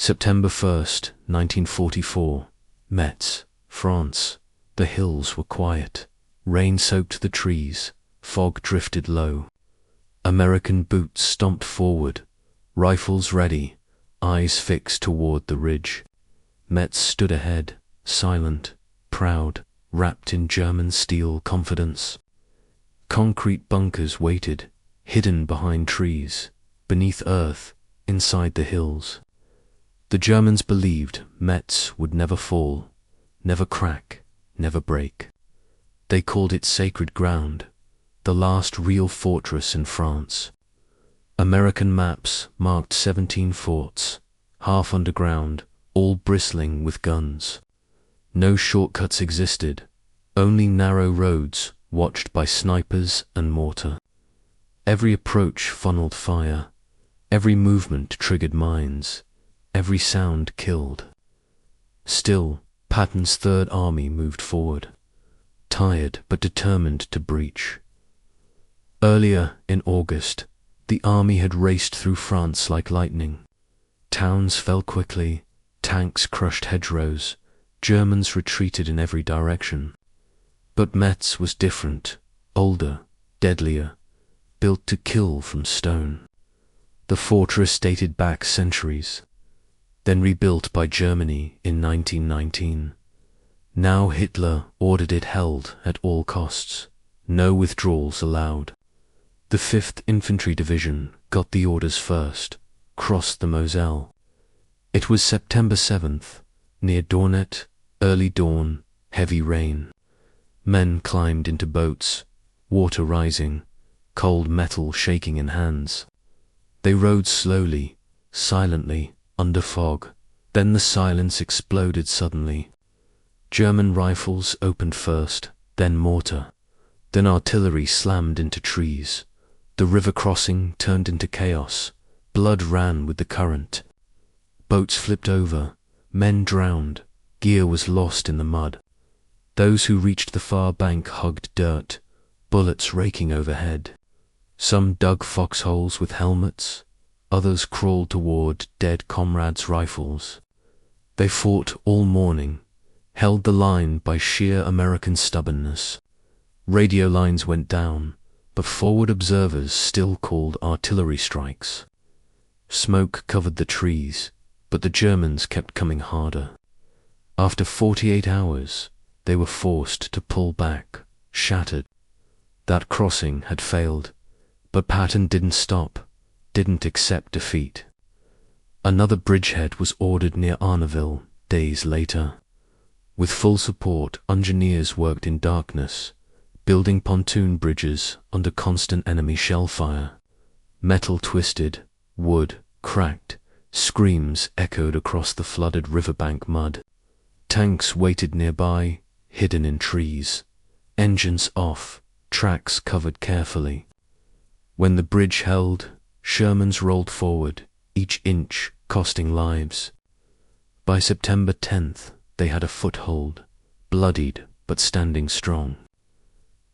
September 1st, 1944, Metz, France. The hills were quiet. Rain soaked the trees. Fog drifted low. American boots stomped forward, rifles ready, eyes fixed toward the ridge. Metz stood ahead, silent, proud, wrapped in German steel confidence. Concrete bunkers waited, hidden behind trees, beneath earth, inside the hills. The Germans believed Metz would never fall, never crack, never break. They called it sacred ground, the last real fortress in France. American maps marked 17 forts, half underground, all bristling with guns. No shortcuts existed, only narrow roads watched by snipers and mortar. Every approach funneled fire, every movement triggered mines, every sound killed. Still, Patton's Third Army moved forward, tired but determined to breach. Earlier in August, the army had raced through France like lightning. Towns fell quickly, tanks crushed hedgerows, Germans retreated in every direction. But Metz was different, older, deadlier, built to kill from stone. The fortress dated back centuries, then rebuilt by Germany in 1919. Now Hitler ordered it held at all costs, no withdrawals allowed. The 5th Infantry Division got the orders first, crossed the Moselle. It was September 7th, near Dornet, early dawn, heavy rain. Men climbed into boats, water rising, cold metal shaking in hands. They rowed slowly, silently, under fog. Then the silence exploded suddenly. German rifles opened first, then mortar. Then artillery slammed into trees. The river crossing turned into chaos. Blood ran with the current. Boats flipped over. Men drowned. Gear was lost in the mud. Those who reached the far bank hugged dirt, bullets raking overhead. Some dug foxholes with helmets. Others crawled toward dead comrades' rifles. They fought all morning, held the line by sheer American stubbornness. Radio lines went down, but forward observers still called artillery strikes. Smoke covered the trees, but the Germans kept coming harder. After 48 hours, they were forced to pull back, shattered. That crossing had failed, but Patton didn't stop, didn't accept defeat. Another bridgehead was ordered near Arneville days later. With full support, engineers worked in darkness, building pontoon bridges under constant enemy shell fire. Metal twisted, wood cracked, screams echoed across the flooded riverbank mud. Tanks waited nearby, hidden in trees. Engines off, tracks covered carefully. When the bridge held, Shermans rolled forward, each inch costing lives. By September 10th, they had a foothold, bloodied but standing strong.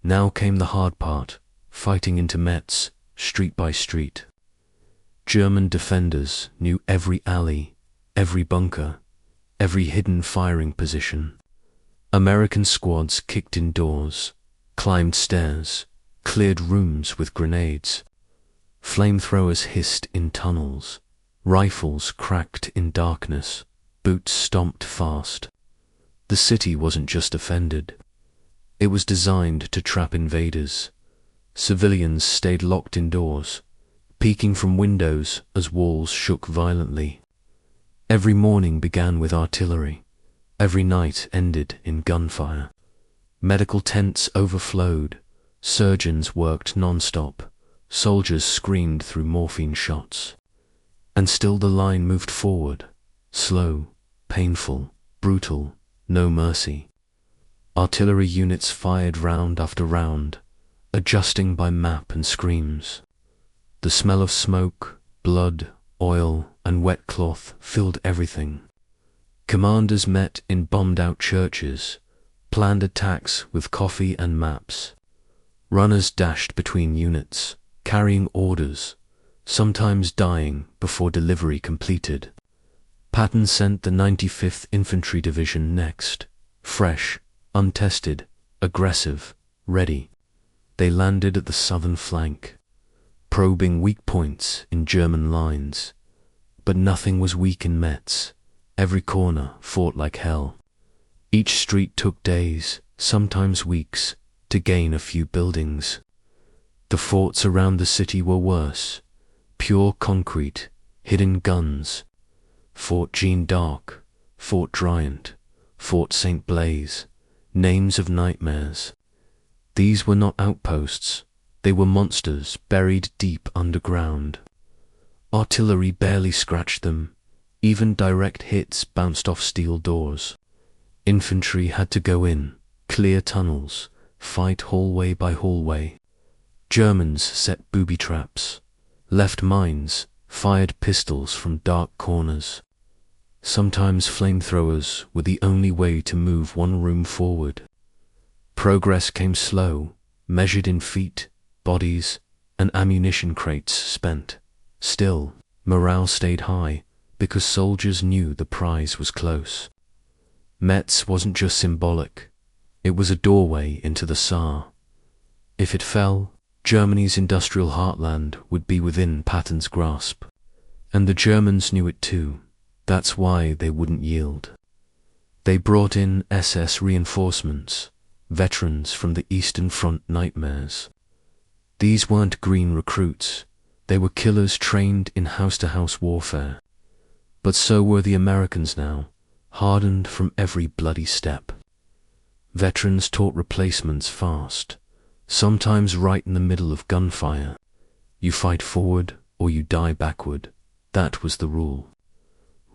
Now came the hard part, fighting into Metz, street by street. German defenders knew every alley, every bunker, every hidden firing position. American squads kicked in doors, climbed stairs, cleared rooms with grenades. Flamethrowers hissed in tunnels. Rifles cracked in darkness. Boots stomped fast. The city wasn't just defended. It was designed to trap invaders. Civilians stayed locked indoors, peeking from windows as walls shook violently. Every morning began with artillery. Every night ended in gunfire. Medical tents overflowed. Surgeons worked non-stop. Soldiers screamed through morphine shots. And still the line moved forward, slow, painful, brutal, no mercy. Artillery units fired round after round, adjusting by map and screams. The smell of smoke, blood, oil, and wet cloth filled everything. Commanders met in bombed-out churches, planned attacks with coffee and maps. Runners dashed between units, carrying orders, sometimes dying before delivery completed. Patton sent the 95th Infantry Division next, fresh, untested, aggressive, ready. They landed at the southern flank, probing weak points in German lines. But nothing was weak in Metz. Every corner fought like hell. Each street took days, sometimes weeks, to gain a few buildings. The forts around the city were worse. Pure concrete, hidden guns. Fort Jeanne d'Arc, Fort Driant, Fort St. Blaise, names of nightmares. These were not outposts. They were monsters buried deep underground. Artillery barely scratched them. Even direct hits bounced off steel doors. Infantry had to go in, clear tunnels, fight hallway by hallway. Germans set booby traps, left mines, fired pistols from dark corners. Sometimes flamethrowers were the only way to move one room forward. Progress came slow, measured in feet, bodies, and ammunition crates spent. Still, morale stayed high because soldiers knew the prize was close. Metz wasn't just symbolic, it was a doorway into the Saar. If it fell, Germany's industrial heartland would be within Patton's grasp. And the Germans knew it too. That's why they wouldn't yield. They brought in SS reinforcements, veterans from the Eastern Front nightmares. These weren't green recruits. They were killers trained in house-to-house warfare. But so were the Americans now, hardened from every bloody step. Veterans taught replacements fast, sometimes right in the middle of gunfire. You fight forward or you die backward. That was the rule.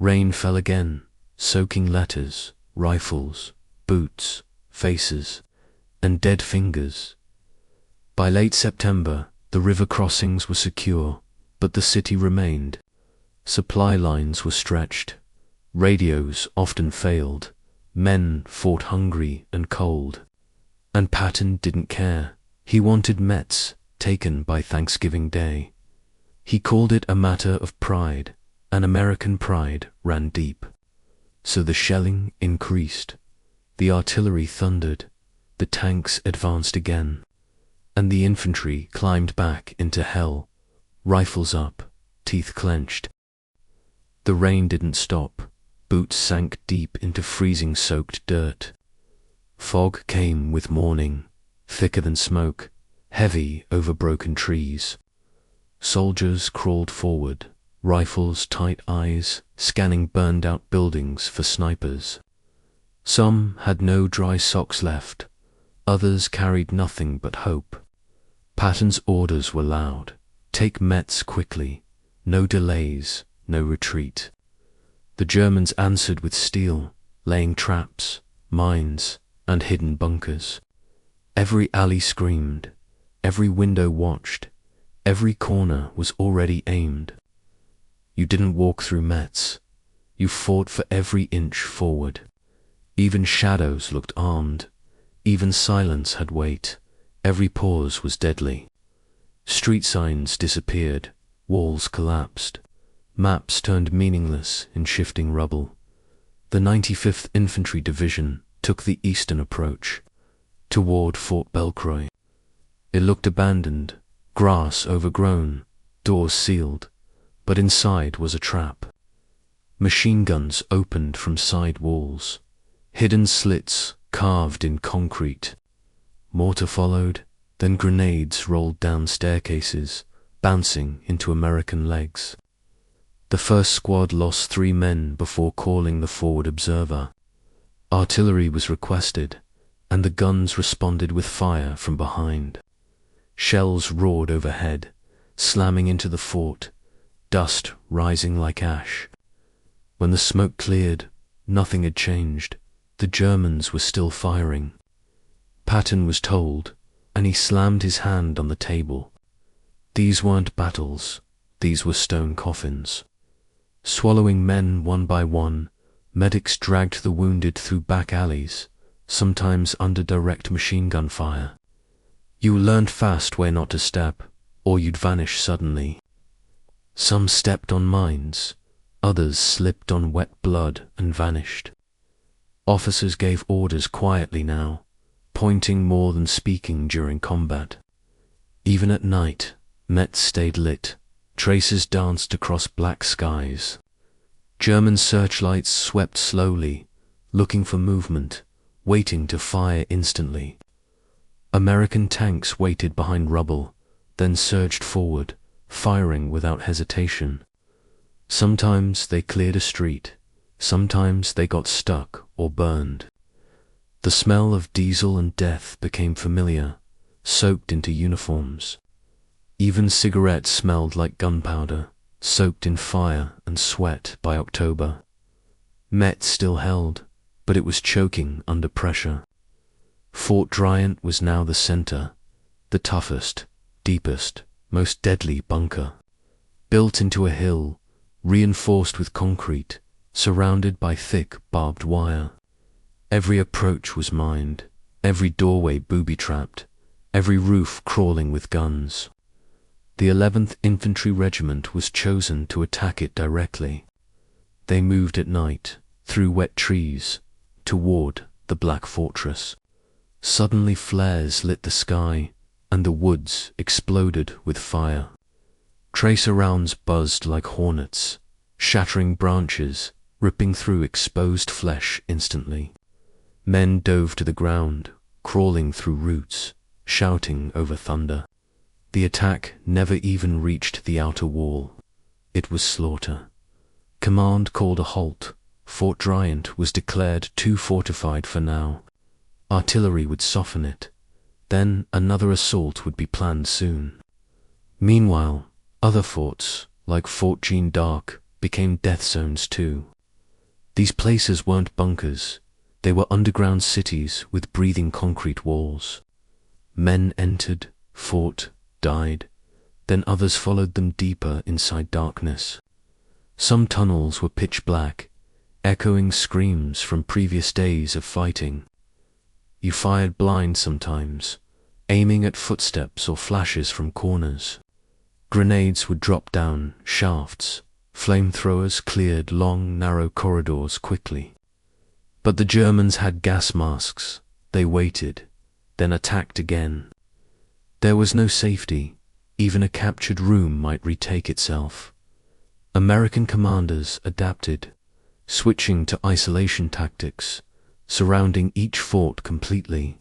Rain fell again, soaking letters, rifles, boots, faces, and dead fingers. By late September, the river crossings were secure, but the city remained. Supply lines were stretched. Radios often failed. Men fought hungry and cold. And Patton didn't care. He wanted Metz taken by Thanksgiving Day. He called it a matter of pride, and American pride ran deep. So the shelling increased. The artillery thundered. The tanks advanced again. And the infantry climbed back into hell, rifles up, teeth clenched. The rain didn't stop. Boots sank deep into freezing-soaked dirt. Fog came with morning, thicker than smoke, heavy over broken trees. Soldiers crawled forward, rifles tight eyes, scanning burned-out buildings for snipers. Some had no dry socks left. Others carried nothing but hope. Patton's orders were loud. Take Metz quickly. No delays, no retreat. The Germans answered with steel, laying traps, mines, and hidden bunkers. Every alley screamed. Every window watched. Every corner was already aimed. You didn't walk through Metz. You fought for every inch forward. Even shadows looked armed. Even silence had weight. Every pause was deadly. Street signs disappeared. Walls collapsed. Maps turned meaningless in shifting rubble. The 95th Infantry Division took the eastern approach, toward Fort Belcroix. It looked abandoned, grass overgrown, doors sealed, but inside was a trap. Machine guns opened from side walls, hidden slits carved in concrete. Mortar followed, then grenades rolled down staircases, bouncing into American legs. The first squad lost 3 men before calling the forward observer. Artillery was requested, and the guns responded with fire from behind. Shells roared overhead, slamming into the fort, dust rising like ash. When the smoke cleared, nothing had changed. The Germans were still firing. Patton was told, and he slammed his hand on the table. These weren't battles, these were stone coffins. Swallowing men one by one, medics dragged the wounded through back alleys, sometimes under direct machine gun fire. You learned fast where not to step, or you'd vanish suddenly. Some stepped on mines, Others slipped on wet blood and vanished. Officers gave orders quietly now, pointing more than speaking during combat. Even at night, Metz stayed lit. Tracers danced across black skies. German searchlights swept slowly, looking for movement, waiting to fire instantly. American tanks waited behind rubble, then surged forward, firing without hesitation. Sometimes they cleared a street, sometimes they got stuck or burned. The smell of diesel and death became familiar, soaked into uniforms. Even cigarettes smelled like gunpowder, soaked in fire and sweat by October. Metz still held, but it was choking under pressure. Fort Dryant was now the center, the toughest, deepest, most deadly bunker. Built into a hill, reinforced with concrete, surrounded by thick barbed wire. Every approach was mined, every doorway booby-trapped, every roof crawling with guns. The 11th Infantry Regiment was chosen to attack it directly. They moved at night, through wet trees, toward the Black Fortress. Suddenly flares lit the sky, and the woods exploded with fire. Tracer rounds buzzed like hornets, shattering branches, ripping through exposed flesh instantly. Men dove to the ground, crawling through roots, shouting over thunder. The attack never even reached the outer wall. It was slaughter. Command called a halt. Fort Dryant was declared too fortified for now. Artillery would soften it. Then another assault would be planned soon. Meanwhile, other forts, like Fort Jeanne d'Arc, became death zones too. These places weren't bunkers. They were underground cities with breathing concrete walls. Men entered, fought, died. Then others followed them deeper inside darkness. Some tunnels were pitch black, echoing screams from previous days of fighting. You fired blind sometimes, aiming at footsteps or flashes from corners. Grenades would drop down shafts. Flamethrowers cleared long, narrow corridors quickly. But the Germans had gas masks. They waited, then attacked again. There was no safety. Even a captured room might retake itself. American commanders adapted, switching to isolation tactics, surrounding each fort completely.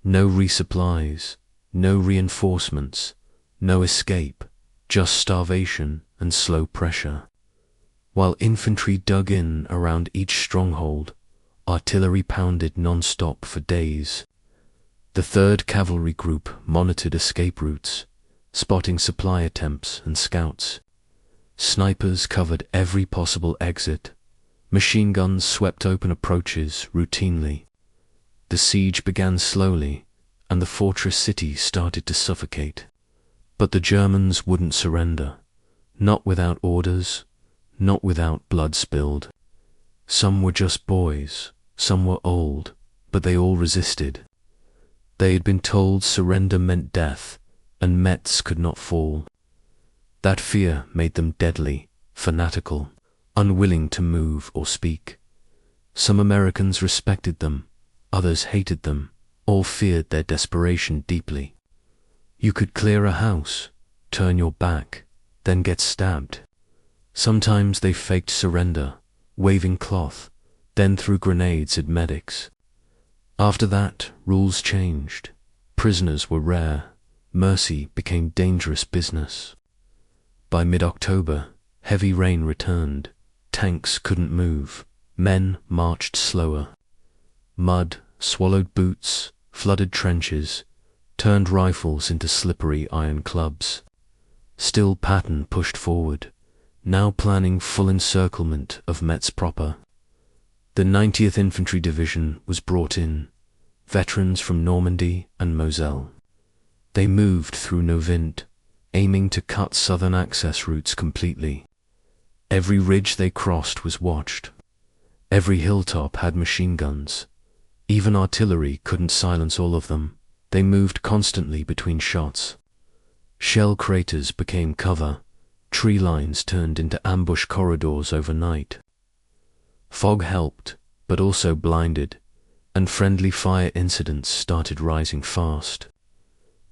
No resupplies, no reinforcements, no escape, just starvation and slow pressure. While infantry dug in around each stronghold, artillery pounded non-stop for days. The 3rd Cavalry Group monitored escape routes, spotting supply attempts and scouts. Snipers covered every possible exit. Machine guns swept open approaches routinely. The siege began slowly, and the fortress city started to suffocate. But the Germans wouldn't surrender. Not without orders, not without blood spilled. Some were just boys, some were old, but they all resisted. They had been told surrender meant death, and Metz could not fall. That fear made them deadly, fanatical, unwilling to move or speak. Some Americans respected them, others hated them, all feared their desperation deeply. You could clear a house, turn your back, then get stabbed. Sometimes they faked surrender, waving cloth, then threw grenades at medics. After that, rules changed. Prisoners were rare. Mercy became dangerous business. By mid-October, heavy rain returned. Tanks couldn't move. Men marched slower. Mud swallowed boots, flooded trenches, turned rifles into slippery iron clubs. Still Patton pushed forward, now planning full encirclement of Metz proper. The 90th Infantry Division was brought in, veterans from Normandy and Moselle. They moved through Novint, aiming to cut southern access routes completely. Every ridge they crossed was watched. Every hilltop had machine guns. Even artillery couldn't silence all of them. They moved constantly between shots. Shell craters became cover, Tree lines turned into ambush corridors overnight. Fog helped, but also blinded, and friendly fire incidents started rising fast.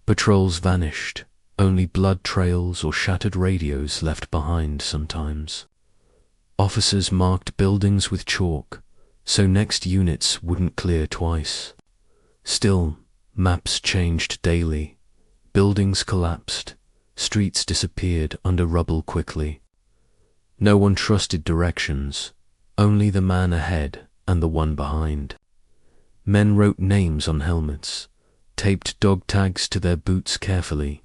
Patrols vanished, only blood trails or shattered radios left behind sometimes. Officers marked buildings with chalk, so next units wouldn't clear twice. Still, maps changed daily. Buildings collapsed, streets disappeared under rubble quickly. No one trusted directions, only the man ahead and the one behind. Men wrote names on helmets, taped dog tags to their boots carefully.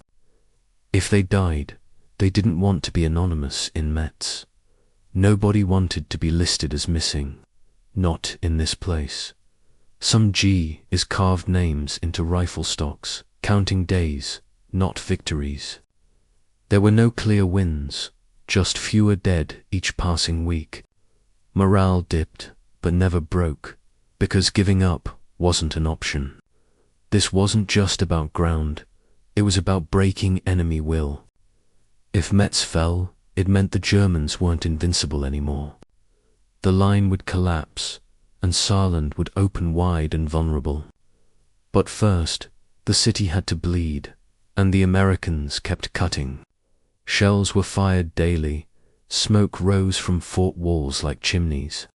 If they died, they didn't want to be anonymous in Metz. Nobody wanted to be listed as missing, not in this place. Some G is carved names into rifle stocks, counting days, not victories. There were no clear wins, just fewer dead each passing week. Morale dipped, but never broke, because giving up wasn't an option. This wasn't just about ground, it was about breaking enemy will. If Metz fell, it meant the Germans weren't invincible anymore. The line would collapse, and Saarland would open wide and vulnerable. But first, the city had to bleed, and the Americans kept cutting. Shells were fired daily, smoke rose from fort walls like chimneys.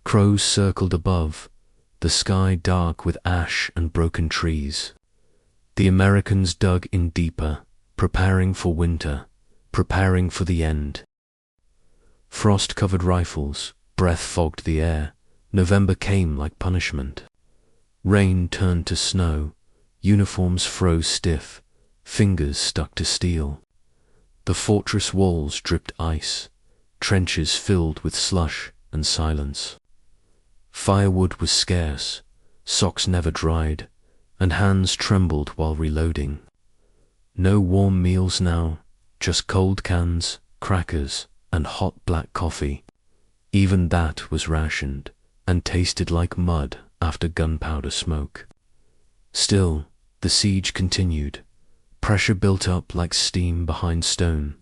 Crows circled above, the sky dark with ash and broken trees. The Americans dug in deeper, preparing for winter, preparing for the end. Frost-covered rifles, breath fogged the air. November came like punishment. Rain turned to snow, uniforms froze stiff, fingers stuck to steel. The fortress walls dripped ice, trenches filled with slush and silence. Firewood was scarce, socks never dried, and hands trembled while reloading. No warm meals now, just cold cans, crackers, and hot black coffee. Even that was rationed, and tasted like mud after gunpowder smoke. Still, the siege continued. Pressure built up like steam behind stone.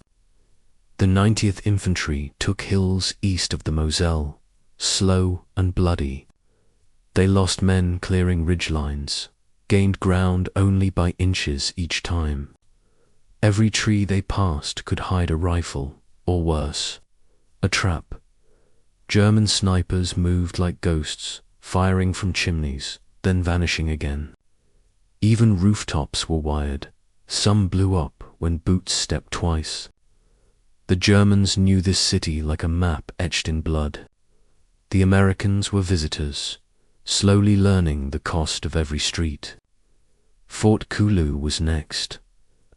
The 90th Infantry took hills east of the Moselle, slow and bloody. They lost men clearing ridgelines, gained ground only by inches each time. Every tree they passed could hide a rifle, or worse, a trap. German snipers moved like ghosts, firing from chimneys, then vanishing again. Even rooftops were wired. Some blew up when boots stepped twice. The Germans knew this city like a map etched in blood. The Americans were visitors, slowly learning the cost of every street. Fort Kulu was next,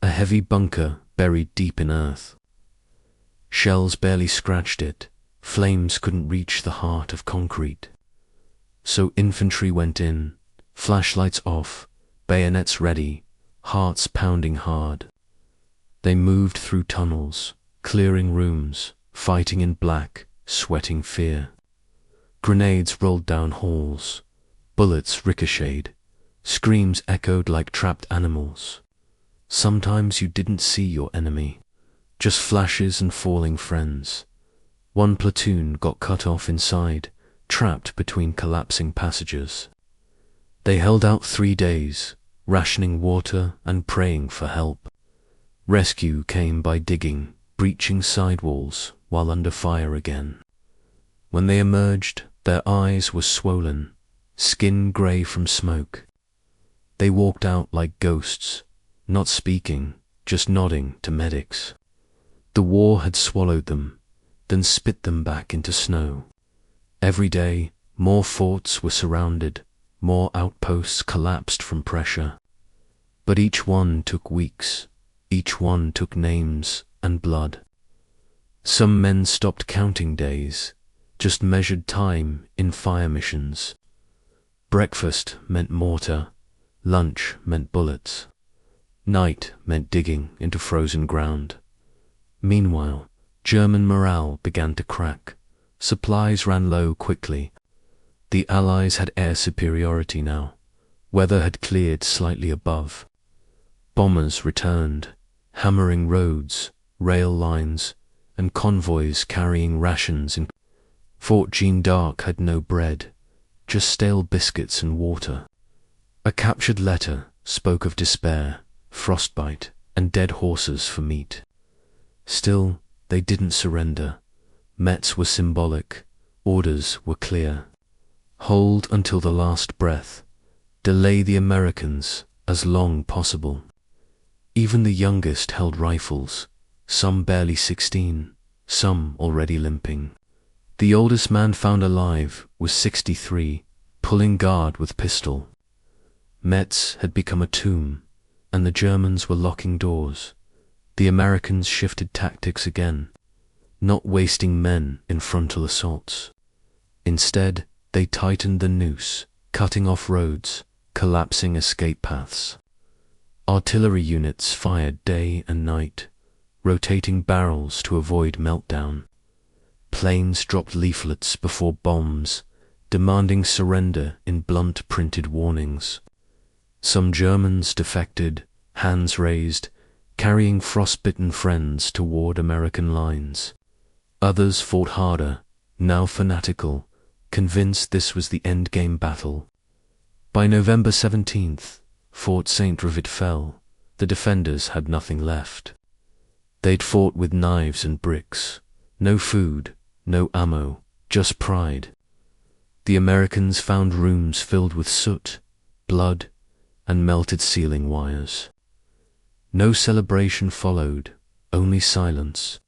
a heavy bunker buried deep in earth. Shells barely scratched it, flames couldn't reach the heart of concrete. So infantry went in, flashlights off, bayonets ready, hearts pounding hard. They moved through tunnels, clearing rooms, fighting in black, sweating fear. Grenades rolled down halls, bullets ricocheted, screams echoed like trapped animals. Sometimes you didn't see your enemy, just flashes and falling friends. One platoon got cut off inside, trapped between collapsing passages. They held out 3 days, rationing water and praying for help. Rescue came by digging, breaching sidewalls while under fire again. When they emerged, their eyes were swollen, skin grey from smoke. They walked out like ghosts, not speaking, just nodding to medics. The war had swallowed them, then spit them back into snow. Every day, more forts were surrounded, more outposts collapsed from pressure. But each one took weeks, each one took names and blood. Some men stopped counting days, just measured time in fire missions. Breakfast meant mortar, lunch meant bullets. Night meant digging into frozen ground. Meanwhile, German morale began to crack. Supplies ran low quickly. The Allies had air superiority now. Weather had cleared slightly above. Bombers returned, hammering roads, rail lines, and convoys carrying rations in. Fort Jeanne d'Arc had no bread, just stale biscuits and water. A captured letter spoke of despair, frostbite, and dead horses for meat. Still, they didn't surrender. Metz were symbolic, orders were clear. Hold until the last breath, delay the Americans as long possible. Even the youngest held rifles, some barely 16, some already limping. The oldest man found alive was 63, pulling guard with pistol. Metz had become a tomb, and the Germans were locking doors. The Americans shifted tactics again, not wasting men in frontal assaults. Instead, they tightened the noose, cutting off roads, collapsing escape paths. Artillery units fired day and night, rotating barrels to avoid meltdown. Planes dropped leaflets before bombs, demanding surrender in blunt printed warnings. Some Germans defected, hands raised, carrying frostbitten friends toward American lines. Others fought harder, now fanatical, convinced this was the endgame battle. By November 17th, Fort St-Revit fell. The defenders had nothing left. They'd fought with knives and bricks. No food, no ammo, just pride. The Americans found rooms filled with soot, blood, and melted ceiling wires. No celebration followed, only silence,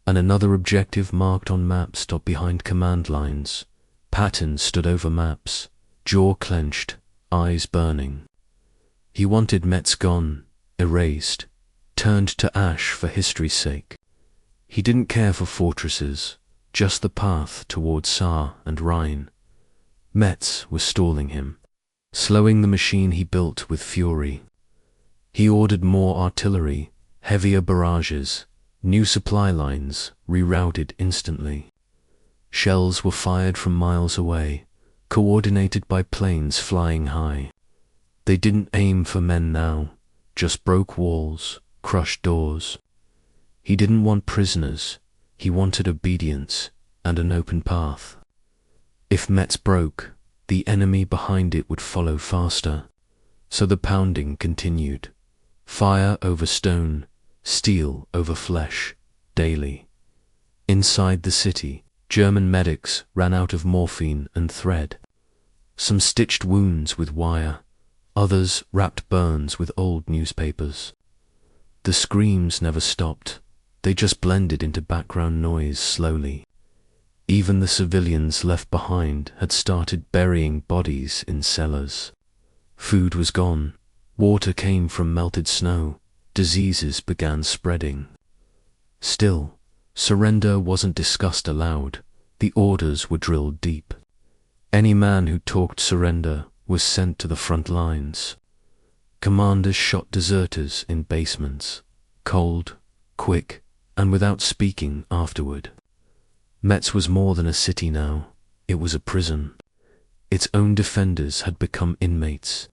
and another objective marked on maps stopped behind command lines. Patton stood over maps, jaw clenched, eyes burning. He wanted Metz gone, erased, turned to ash for history's sake. He didn't care for fortresses, just the path toward Saar and Rhine. Metz was stalling him, slowing the machine he built with fury. He ordered more artillery, heavier barrages, new supply lines rerouted instantly. Shells were fired from miles away, coordinated by planes flying high. They didn't aim for men now, just broke walls, crushed doors. He didn't want prisoners, he wanted obedience and an open path. If Metz broke, the enemy behind it would follow faster. So the pounding continued. Fire over stone, steel over flesh, daily. Inside the city, German medics ran out of morphine and thread. Some stitched wounds with wire, others wrapped burns with old newspapers. The screams never stopped, they just blended into background noise slowly. Even the civilians left behind had started burying bodies in cellars. Food was gone, water came from melted snow, diseases began spreading. Still, surrender wasn't discussed aloud, the orders were drilled deep. Any man who talked surrender was sent to the front lines. Commanders shot deserters in basements, cold, quick, and without speaking afterward. Metz was more than a city now, it was a prison. Its own defenders had become inmates,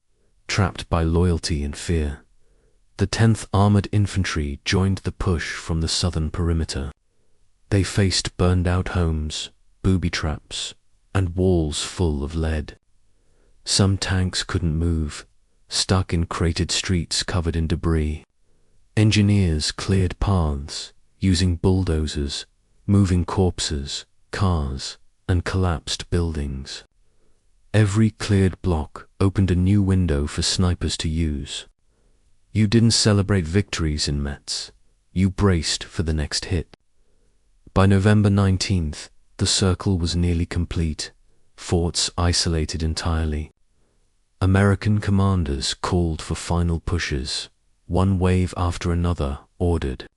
trapped by loyalty and fear. The 10th Armored Infantry joined the push from the southern perimeter. They faced burned-out homes, booby traps, and walls full of lead. Some tanks couldn't move, stuck in cratered streets covered in debris. Engineers cleared paths, using bulldozers, moving corpses, cars, and collapsed buildings. Every cleared block opened a new window for snipers to use. You didn't celebrate victories in Metz, you braced for the next hit. By November 19th, the circle was nearly complete, forts isolated entirely. American commanders called for final pushes, one wave after another ordered.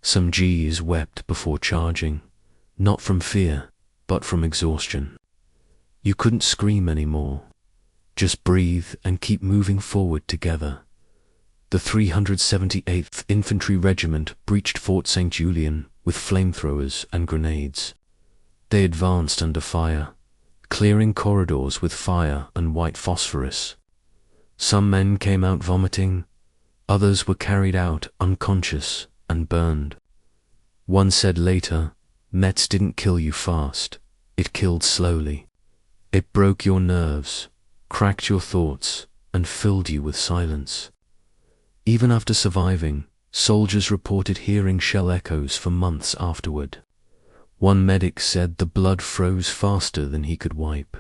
Some Gs wept before charging, not from fear, but from exhaustion. You couldn't scream anymore. Just breathe and keep moving forward together. The 378th Infantry Regiment breached Fort St. Julien with flamethrowers and grenades. They advanced under fire, clearing corridors with fire and white phosphorus. Some men came out vomiting, others were carried out unconscious and burned. One said later, Metz didn't kill you fast, it killed slowly. It broke your nerves, cracked your thoughts, and filled you with silence. Even after surviving, soldiers reported hearing shell echoes for months afterward. One medic said the blood froze faster than he could wipe.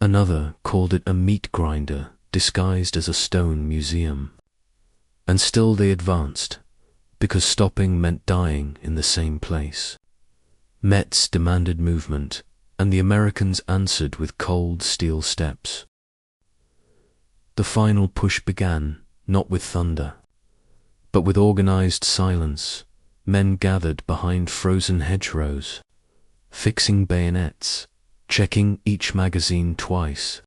Another called it a meat grinder disguised as a stone museum. And still they advanced, because stopping meant dying in the same place. Metz demanded movement, and the Americans answered with cold steel steps. The final push began, not with thunder, but with organized silence. Men gathered behind frozen hedgerows, fixing bayonets, checking each magazine twice.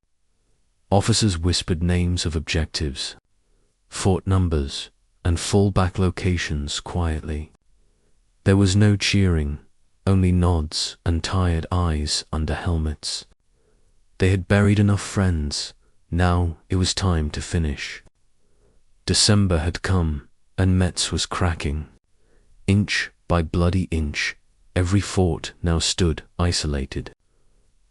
Officers whispered names of objectives, fort numbers, and fallback locations quietly. There was no cheering, only nods and tired eyes under helmets. They had buried enough friends, now it was time to finish. December had come, and Metz was cracking. Inch by bloody inch, every fort now stood isolated.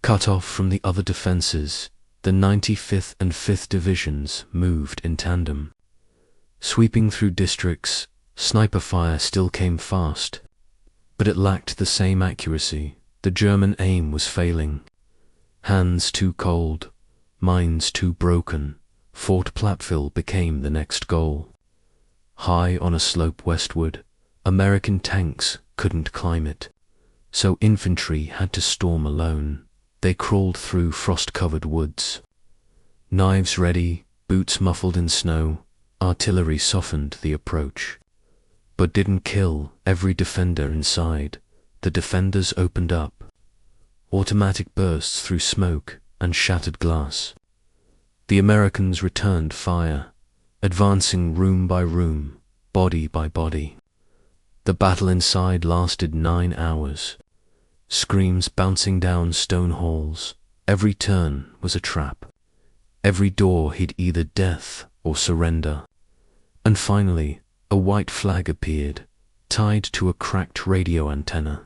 Cut off from the other defenses, the 95th and 5th Divisions moved in tandem. Sweeping through districts, sniper fire still came fast, but it lacked the same accuracy. The German aim was failing. Hands too cold, minds too broken, Fort Platteville became the next goal. High on a slope westward, American tanks couldn't climb it, so infantry had to storm alone. They crawled through frost-covered woods. Knives ready, boots muffled in snow, artillery softened the approach, but didn't kill every defender inside. The defenders opened up. Automatic bursts through smoke and shattered glass. The Americans returned fire, advancing room by room, body by body. The battle inside lasted 9 hours. Screams bouncing down stone halls. Every turn was a trap. Every door hid either death or surrender. And finally, a white flag appeared, tied to a cracked radio antenna.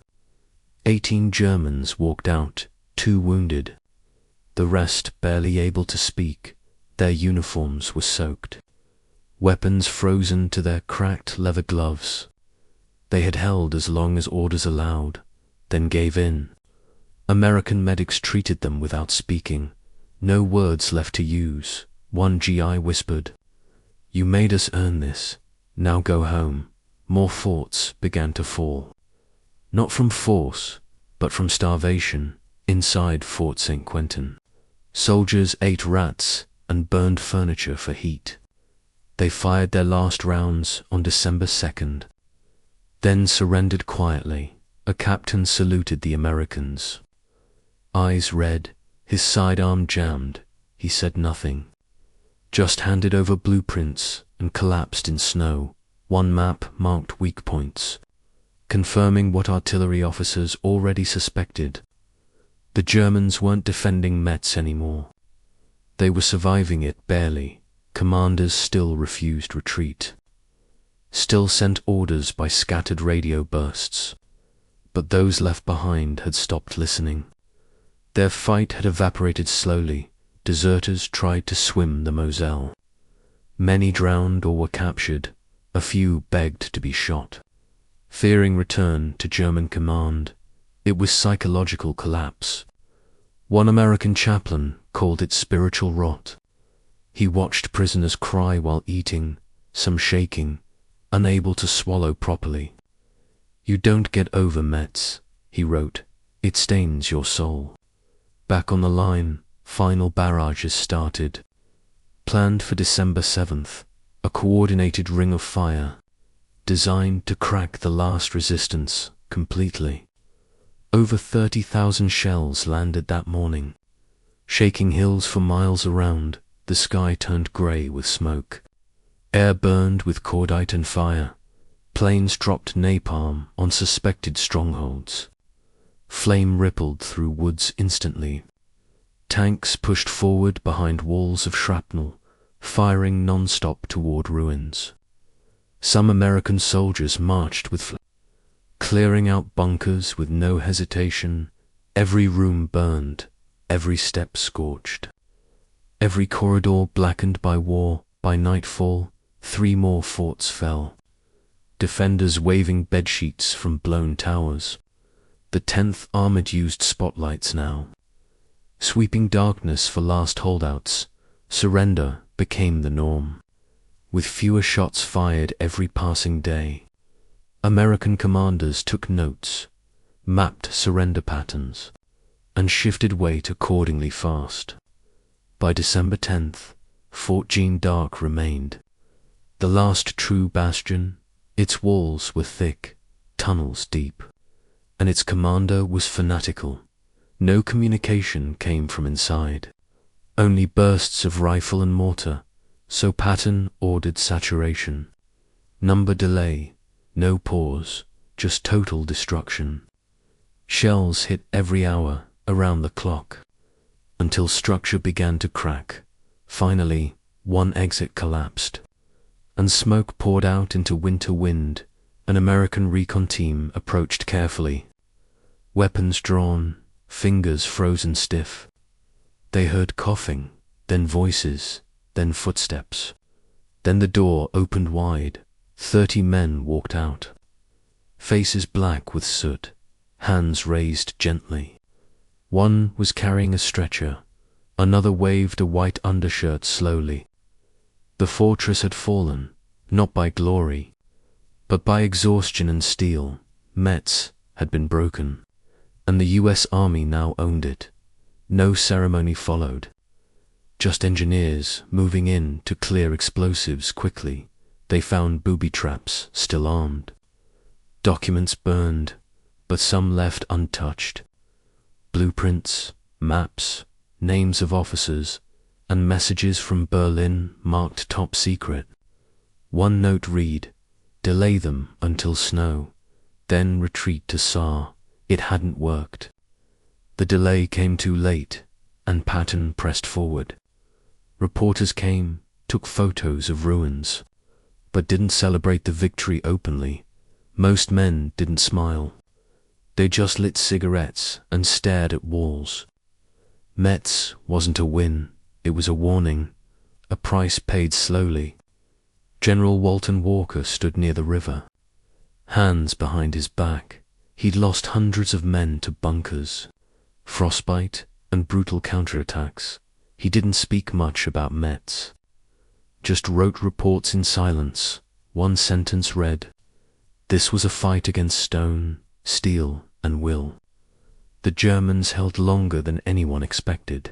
18 Germans walked out, 2 wounded. The rest barely able to speak. Their uniforms were soaked. Weapons frozen to their cracked leather gloves. They had held as long as orders allowed, then gave in. American medics treated them without speaking. No words left to use. One GI whispered, "You made us earn this. Now go home." More forts began to fall. Not from force, but from starvation, inside Fort St. Quentin. Soldiers ate rats and burned furniture for heat. They fired their last rounds on December 2nd, then surrendered quietly. A captain saluted the Americans. Eyes red, his sidearm jammed, he said nothing. Just handed over blueprints and collapsed in snow. One map marked weak points, confirming what artillery officers already suspected. The Germans weren't defending Metz anymore. They were surviving it barely. Commanders still refused retreat, still sent orders by scattered radio bursts. But those left behind had stopped listening. Their fight had evaporated slowly. Deserters tried to swim the Moselle. Many drowned or were captured. A few begged to be shot. Fearing return to German command, it was psychological collapse. One American chaplain called it spiritual rot. He watched prisoners cry while eating, some shaking, unable to swallow properly. "You don't get over Metz," he wrote. "It stains your soul." Back on the line, final barrages started. Planned for December 7th, a coordinated ring of fire, designed to crack the last resistance completely. Over 30,000 shells landed that morning, shaking hills for miles around. The sky turned grey with smoke. Air burned with cordite and fire. Planes dropped napalm on suspected strongholds. Flame rippled through woods instantly. Tanks pushed forward behind walls of shrapnel, firing non-stop toward ruins. Some American soldiers marched with clearing out bunkers with no hesitation, every room burned, every step scorched, every corridor blackened by war. By nightfall, 3 more forts fell, defenders waving bedsheets from blown towers. The 10th Armored used spotlights now, sweeping darkness for last holdouts. Surrender became the norm, with fewer shots fired every passing day. American commanders took notes, mapped surrender patterns, and shifted weight accordingly fast. By December 10th, Fort Jeanne d'Arc remained, the last true bastion. Its walls were thick, tunnels deep, and its commander was fanatical. No communication came from inside, only bursts of rifle and mortar, so Patton ordered saturation. Number delay, no pause, just total destruction. Shells hit every hour, around the clock, until structure began to crack. Finally, one exit collapsed, and smoke poured out into winter wind. An American recon team approached carefully, weapons drawn, fingers frozen stiff. They heard coughing, then voices, then footsteps. Then the door opened wide. 30 men walked out, faces black with soot, hands raised gently. One was carrying a stretcher, another waved a white undershirt slowly. The fortress had fallen, not by glory, but by exhaustion and steel. Metz had been broken, and the US Army now owned it. No ceremony followed, just engineers moving in to clear explosives quickly. They found booby traps still armed, documents burned, but some left untouched. Blueprints, maps, names of officers, and messages from Berlin marked top secret. One note read, "Delay them until snow, then retreat to Saar." It hadn't worked. The delay came too late, and Patton pressed forward. Reporters came, took photos of ruins, but didn't celebrate the victory openly. Most men didn't smile. They just lit cigarettes and stared at walls. Metz wasn't a win, it was a warning, a price paid slowly. General Walton Walker stood near the river, hands behind his back. He'd lost hundreds of men to bunkers, frostbite, and brutal counterattacks. He didn't speak much about Metz, just wrote reports in silence. One sentence read, "This was a fight against stone, steel, and will." The Germans held longer than anyone expected,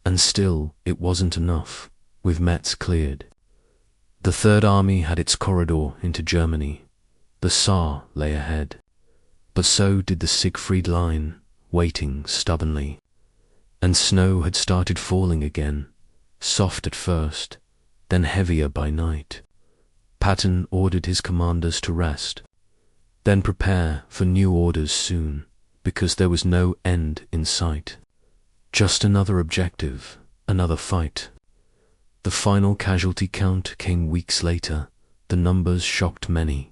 and still it wasn't enough. With Metz cleared, the Third Army had its corridor into Germany. The Saar lay ahead, but so did the Siegfried Line, waiting stubbornly. And snow had started falling again, soft at first, then heavier by night. Patton ordered his commanders to rest, then prepare for new orders soon, because there was no end in sight. Just another objective, another fight. The final casualty count came weeks later. The numbers shocked many.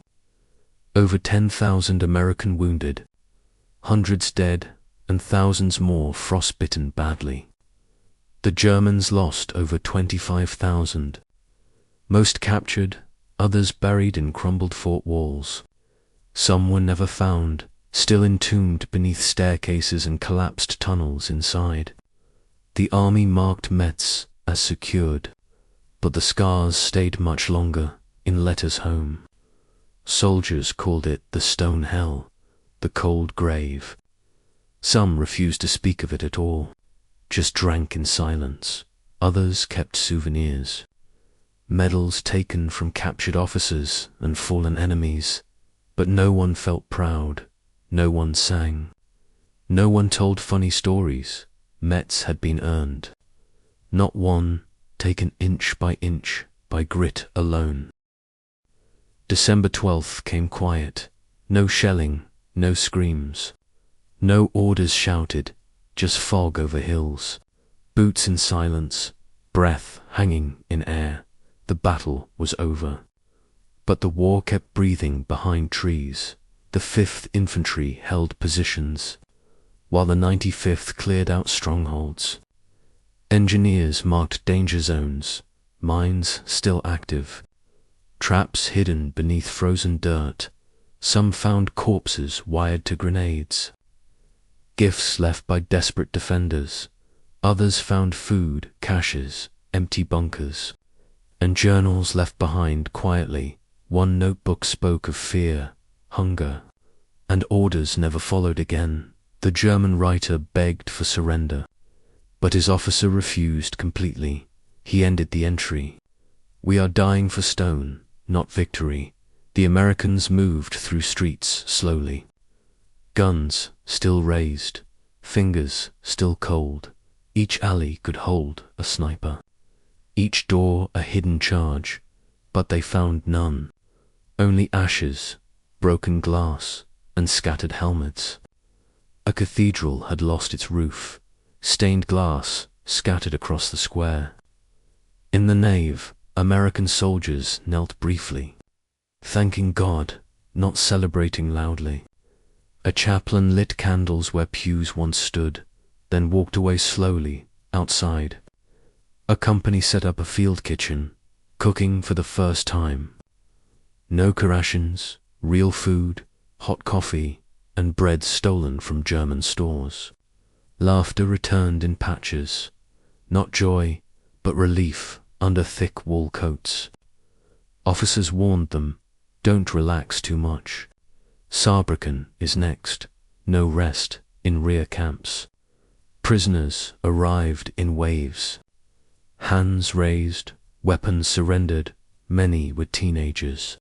Over 10,000 American wounded, hundreds dead, and thousands more frostbitten badly. The Germans lost over 25,000. Most captured, others buried in crumbled fort walls. Some were never found, still entombed beneath staircases and collapsed tunnels inside. The army marked Metz as secured, but the scars stayed much longer, in letters home. Soldiers called it the Stone Hell, the cold grave. Some refused to speak of it at all, just drank in silence. Others kept souvenirs, medals taken from captured officers and fallen enemies. But no one felt proud, no one sang, no one told funny stories. Metz had been earned, not one, taken inch by grit alone. December 12th came quiet, no shelling, no screams, no orders shouted, just fog over hills, boots in silence, breath hanging in air. The battle was over, but the war kept breathing behind trees. The 5th Infantry held positions, while the 95th cleared out strongholds. Engineers marked danger zones, mines still active, traps hidden beneath frozen dirt. Some found corpses wired to grenades, gifts left by desperate defenders. Others found food, caches, empty bunkers, and journals left behind quietly. One notebook spoke of fear, hunger, and orders never followed again. The German writer begged for surrender, but his officer refused completely. He ended the entry. "We are dying for stone, not victory." The Americans moved through streets slowly. Guns still raised, fingers still cold. Each alley could hold a sniper, each door a hidden charge, but they found none. Only ashes, broken glass, and scattered helmets. A cathedral had lost its roof, stained glass scattered across the square. In the nave, American soldiers knelt briefly, thanking God, not celebrating loudly. A chaplain lit candles where pews once stood, then walked away slowly, outside. A company set up a field kitchen, cooking for the first time. No rations, real food, hot coffee, and bread stolen from German stores. Laughter returned in patches, not joy, but relief under thick wool coats. Officers warned them, "Don't relax too much. Saarbrücken is next, no rest in rear camps." Prisoners arrived in waves. Hands raised, weapons surrendered, many were teenagers.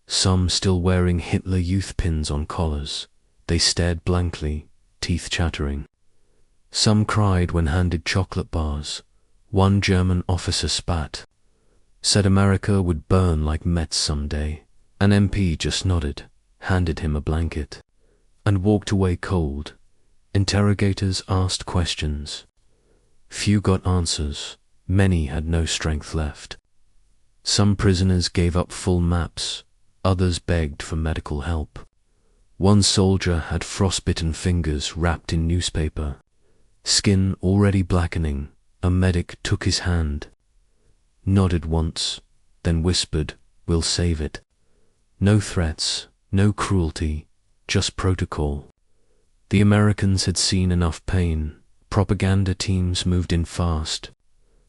Some still wearing Hitler Youth pins on collars. They stared blankly, teeth chattering. Some cried when handed chocolate bars. One German officer spat, said America would burn like Metz someday. An MP just nodded, handed him a blanket, and walked away cold. Interrogators asked questions. Few got answers. Many had no strength left. Some prisoners gave up full maps. Others begged for medical help. One soldier had frostbitten fingers wrapped in newspaper. Skin already blackening, a medic took his hand, nodded once, then whispered, "We'll save it." No threats, no cruelty, just protocol. The Americans had seen enough pain. Propaganda teams moved in fast,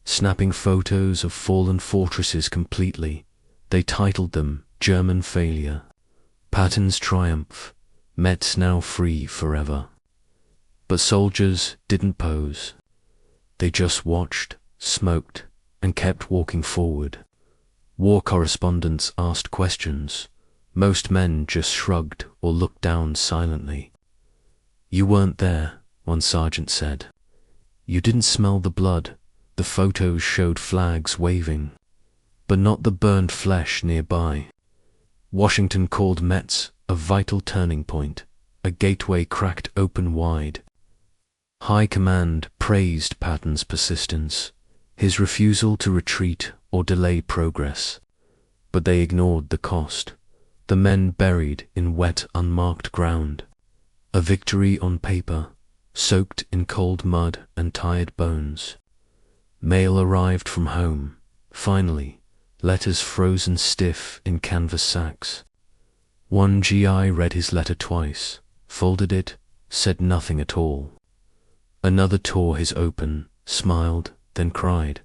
snapping photos of fallen fortresses completely. They titled them German Failure, Patton's Triumph, Metz now free forever. But soldiers didn't pose. They just watched, smoked, and kept walking forward. War correspondents asked questions. Most men just shrugged or looked down silently. "You weren't there," one sergeant said. "You didn't smell the blood. The photos showed flags waving, but not the burned flesh nearby." Washington called Metz a vital turning point, a gateway cracked open wide. High Command praised Patton's persistence, his refusal to retreat or delay progress, but they ignored the cost. The men buried in wet, unmarked ground. A victory on paper, soaked in cold mud and tired bones. Mail arrived from home, finally, letters frozen stiff in canvas sacks. One GI read his letter twice, folded it, said nothing at all. Another tore his open, smiled, then cried.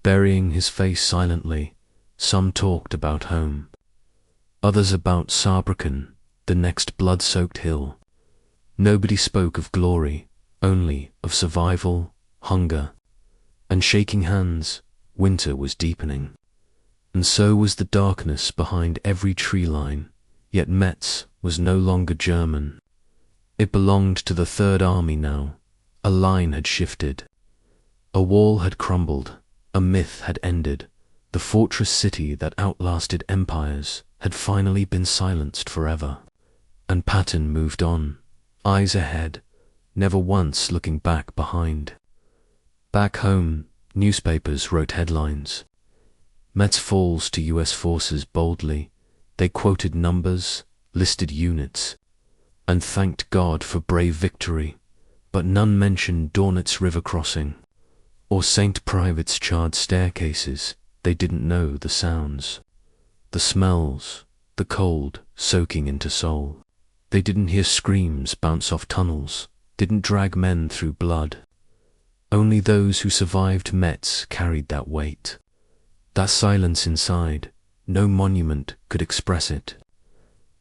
Burying his face silently, some talked about home. Others about Saarbrücken, the next blood-soaked hill. Nobody spoke of glory, only of survival, hunger, and shaking hands. Winter was deepening, and so was the darkness behind every tree line. Yet Metz was no longer German. It belonged to the Third Army now. A line had shifted. A wall had crumbled. A myth had ended. The fortress city that outlasted empires had finally been silenced forever. And Patton moved on, eyes ahead, never once looking back behind. Back home, newspapers wrote headlines. Metz falls to US forces boldly. They quoted numbers, listed units, and thanked God for brave victory, but none mentioned Dornit's river crossing, or Saint Private's charred staircases. They didn't know the sounds, the smells, the cold soaking into soul. They didn't hear screams bounce off tunnels, didn't drag men through blood. Only those who survived Metz carried that weight. That silence inside, no monument could express it.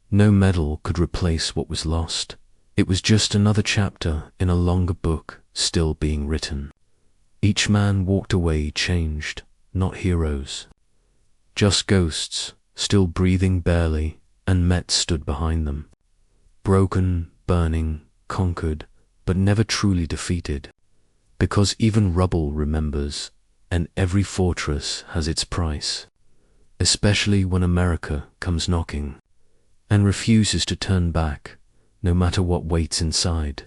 No medal could replace what was lost. It was just another chapter in a longer book still being written. Each man walked away changed, not heroes. Just ghosts, still breathing barely, and Metz stood behind them. Broken, burning, conquered, but never truly defeated. Because even rubble remembers, and every fortress has its price. Especially when America comes knocking, and refuses to turn back, no matter what waits inside.